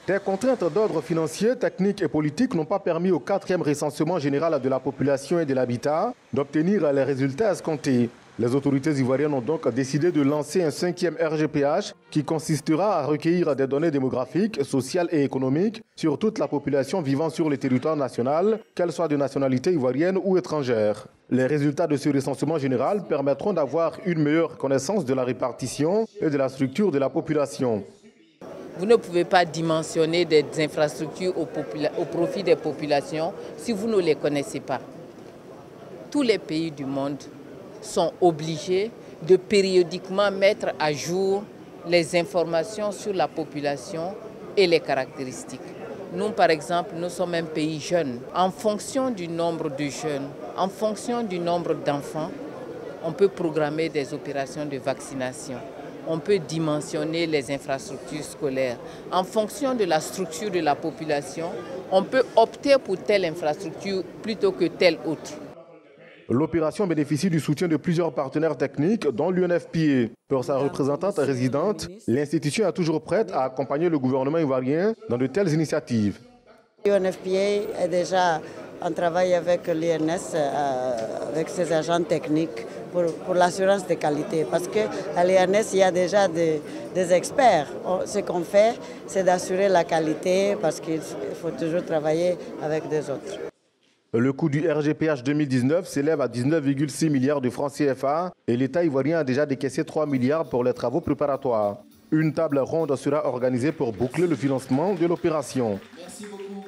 Des contraintes d'ordre financier, technique et politique n'ont pas permis au 4e recensement général de la population et de l'habitat d'obtenir les résultats escomptés. Les autorités ivoiriennes ont donc décidé de lancer un 5e RGPH qui consistera à recueillir des données démographiques, sociales et économiques sur toute la population vivant sur le territoire national, qu'elle soit de nationalité ivoirienne ou étrangère. Les résultats de ce recensement général permettront d'avoir une meilleure connaissance de la répartition et de la structure de la population. Vous ne pouvez pas dimensionner des infrastructures au profit des populations si vous ne les connaissez pas. Tous les pays du monde sont obligés de périodiquement mettre à jour les informations sur la population et les caractéristiques. Nous, par exemple, nous sommes un pays jeune. En fonction du nombre de jeunes, en fonction du nombre d'enfants, on peut programmer des opérations de vaccination. On peut dimensionner les infrastructures scolaires. En fonction de la structure de la population, on peut opter pour telle infrastructure plutôt que telle autre. L'opération bénéficie du soutien de plusieurs partenaires techniques, dont l'UNFPA. Pour sa représentante résidente, l'institution est toujours prête à accompagner le gouvernement ivoirien dans de telles initiatives. L'UNFPA est déjà en travail avec l'INS, avec ses agents techniques pour l'assurance de qualité. Parce qu'à l'INS, il y a déjà des experts. Ce qu'on fait, c'est d'assurer la qualité parce qu'il faut toujours travailler avec des autres. Le coût du RGPH 2019 s'élève à 19,6 milliards de francs CFA et l'État ivoirien a déjà décaissé 3 milliards pour les travaux préparatoires. Une table ronde sera organisée pour boucler le financement de l'opération. Merci beaucoup.